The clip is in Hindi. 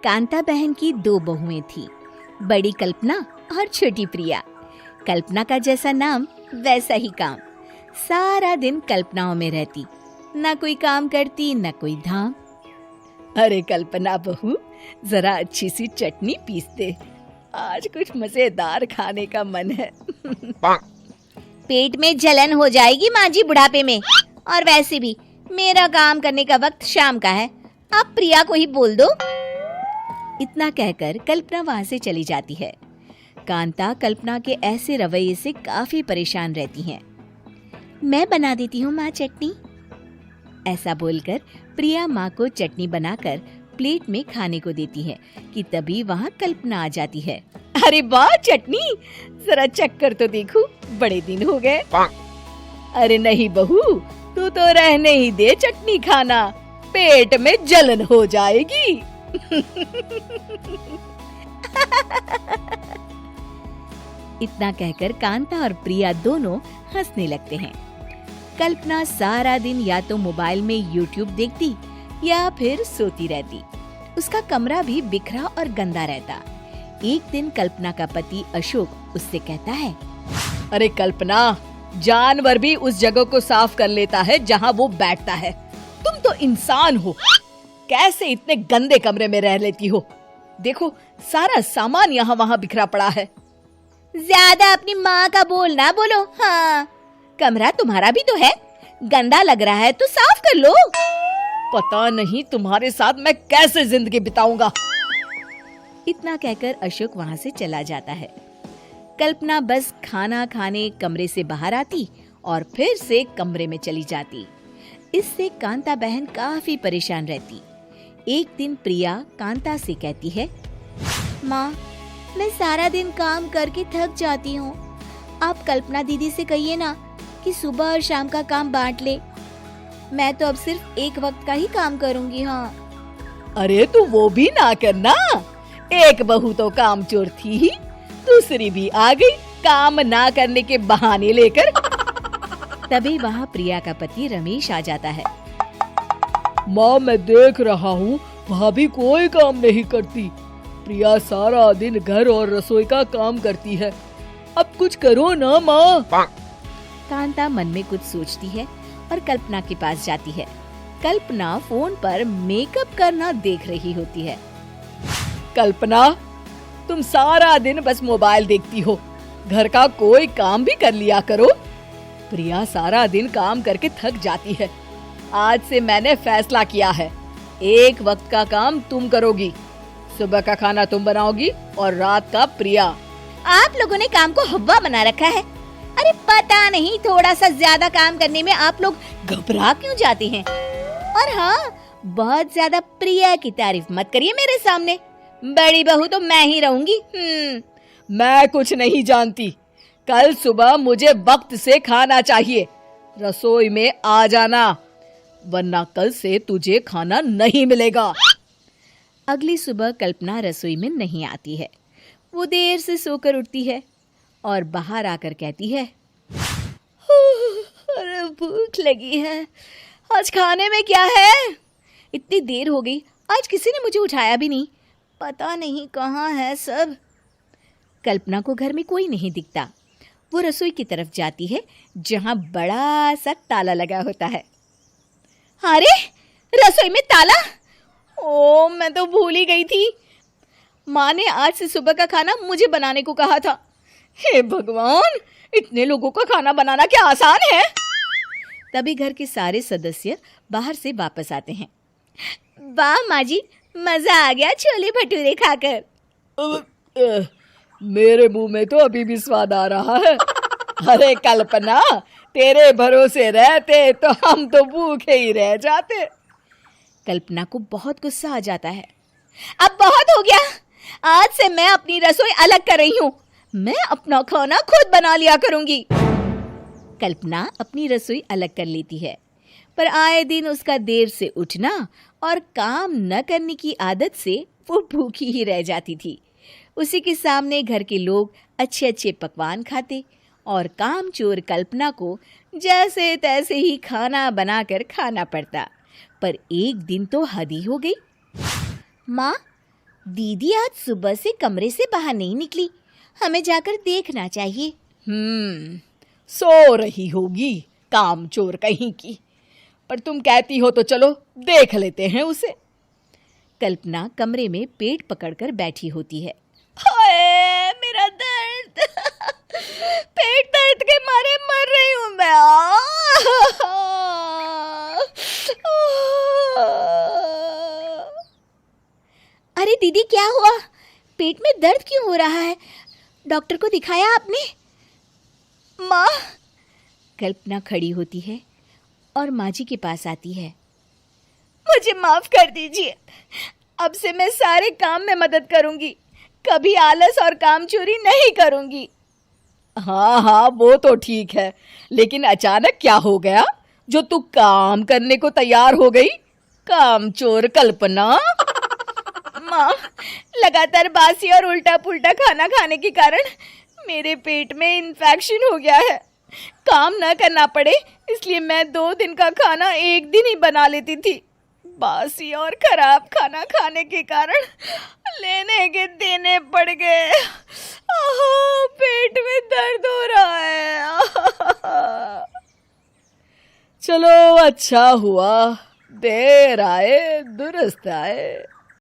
कांता बहन की दो बहुएं थी, बड़ी कल्पना और छोटी प्रिया। कल्पना का जैसा नाम वैसा ही काम। सारा दिन कल्पनाओं में रहती, ना कोई काम करती ना कोई धाम। अरे कल्पना बहू, जरा अच्छी सी चटनी पीस दे, आज कुछ मजेदार खाने का मन है। पेट में जलन हो जाएगी माँ जी बुढ़ापे में, और वैसे भी मेरा काम करने का वक्त शाम का है, आप प्रिया को ही बोल दो। इतना कहकर कल्पना वहां से चली जाती है। कांता कल्पना के ऐसे रवैये से काफी परेशान रहती हैं। मैं बना देती हूँ माँ चटनी, ऐसा बोलकर प्रिया माँ को चटनी बनाकर प्लेट में खाने को देती है कि तभी वहाँ कल्पना आ जाती है। अरे वाह चटनी, जरा चक्कर तो देखूं, बड़े दिन हो गए। अरे नहीं बहू, तू तो रहने ही दे चटनी खाना, पेट में जलन हो जाएगी। इतना कहकर कांता और प्रिया दोनों हंसने लगते हैं। कल्पना सारा दिन या तो मोबाइल में यूट्यूब देखती या फिर सोती रहती। उसका कमरा भी बिखरा और गंदा रहता। एक दिन कल्पना का पति अशोक उससे कहता है, अरे कल्पना, जानवर भी उस जगह को साफ कर लेता है जहाँ वो बैठता है, तुम तो इंसान हो, कैसे इतने गंदे कमरे में रह लेती हो? देखो सारा सामान यहाँ वहाँ बिखरा पड़ा है। ज्यादा अपनी माँ का बोल ना बोलो। हाँ, कमरा तुम्हारा भी तो है, गंदा लग रहा है तो साफ कर लो। पता नहीं तुम्हारे साथ मैं कैसे जिंदगी बिताऊंगा। इतना कहकर अशोक वहाँ से चला जाता है। कल्पना बस खाना खाने कमरे से बाहर आती और फिर से कमरे में चली जाती। इससे कांता बहन काफी परेशान रहती। एक दिन प्रिया कांता से कहती है, माँ, मैं सारा दिन काम करके थक जाती हूँ, आप कल्पना दीदी से कहिए ना कि सुबह और शाम का काम बांट ले, मैं तो अब सिर्फ एक वक्त का ही काम करूँगी। हाँ। अरे तू वो भी ना करना, एक बहू तो कामचोर थी ही, दूसरी भी आ गई काम ना करने के बहाने लेकर। तभी वहाँ प्रिया का पति रमेश आ जाता है। माँ, मैं देख रहा हूँ भाभी कोई काम नहीं करती, प्रिया सारा दिन घर और रसोई का काम करती है, अब कुछ करो ना माँ। कांता मन में कुछ सोचती है और कल्पना के पास जाती है। कल्पना फोन पर मेकअप करना देख रही होती है। कल्पना, तुम सारा दिन बस मोबाइल देखती हो, घर का कोई काम भी कर लिया करो। प्रिया सारा दिन काम करके थक जाती है, आज से मैंने फैसला किया है, एक वक्त का काम तुम करोगी, सुबह का खाना तुम बनाओगी और रात का प्रिया। आप लोगों ने काम को हवा बना रखा है। अरे पता नहीं थोड़ा सा ज्यादा काम करने में आप लोग घबरा क्यों जाते हैं। और हाँ, बहुत ज्यादा प्रिया की तारीफ मत करिए मेरे सामने, बड़ी बहू तो मैं ही रहूंगी। मैं कुछ नहीं जानती, कल सुबह मुझे वक्त से खाना चाहिए, रसोई में आ जाना, वरना कल से तुझे खाना नहीं मिलेगा। अगली सुबह कल्पना रसोई में नहीं आती है। वो देर से सोकर उठती है और बाहर आकर कहती है, अरे भूख लगी है, आज खाने में क्या है? इतनी देर हो गई, आज किसी ने मुझे उठाया भी नहीं, पता नहीं कहाँ है सब। कल्पना को घर में कोई नहीं दिखता। वो रसोई की तरफ जाती है जहाँ बड़ा सा ताला लगा होता है। अरे रसोई में ताला! ओ, मैं तो भूल ही गई थी। माँ ने आज से सुबह का खाना मुझे बनाने को कहा था। हे भगवान, इतने लोगों का खाना बनाना क्या आसान है? तभी घर के सारे सदस्य बाहर से वापस आते हैं। वाह माँ जी, मजा आ गया छोले भटूरे खाकर। मेरे मुंह में तो अभी भी स्वाद आ रहा है। अरे कल्पना, तेरे भरोसे रहते तो हम तो भूखे ही रह जाते। कल्पना को बहुत गुस्सा आ जाता है। अब बहुत हो गया, आज से मैं अपनी रसोई अलग कर रही हूँ, मैं अपना खाना खुद बना लिया करूंगी। कल्पना अपनी रसोई अलग कर लेती है, पर आए दिन उसका देर से उठना और काम न करने की आदत से वो भूखी ही रह जाती थी। उसी के सामने घर के लोग अच्छे अच्छे पकवान खाते और कामचोर कल्पना को जैसे तैसे ही खाना बनाकर खाना पड़ता। पर एक दिन तो हद ही हो गई। माँ, दीदी आज सुबह से कमरे से बाहर नहीं निकली, हमें जाकर देखना चाहिए। सो रही होगी कामचोर कहीं की, पर तुम कहती हो तो चलो देख लेते हैं उसे। कल्पना कमरे में पेट पकड़कर बैठी होती है। हाय मेरा दर्द पेट दर्द के मारे मर रही हूं मैं। अरे दीदी क्या हुआ? पेट में दर्द क्यों हो रहा है? डॉक्टर को दिखाया आपने? माँ। कल्पना खड़ी होती है और माँ जी के पास आती है। मुझे माफ कर दीजिए, अब से मैं सारे काम में मदद करूंगी, कभी आलस और कामचोरी नहीं करूंगी। हाँ हाँ वो तो ठीक है, लेकिन अचानक क्या हो गया जो तू काम करने को तैयार हो गई? कामचोर कल्पना। माँ, लगातार बासी और उल्टा पुल्टा खाना खाने के कारण मेरे पेट में इन्फेक्शन हो गया है। काम न करना पड़े इसलिए मैं 2 दिन का खाना एक दिन ही बना लेती थी। बासी और खराब खाना खाने के कारण लेने के देने पड़ गए। पेट में दर्द हो रहा है। चलो अच्छा हुआ, देर आए दुरुस्त आए।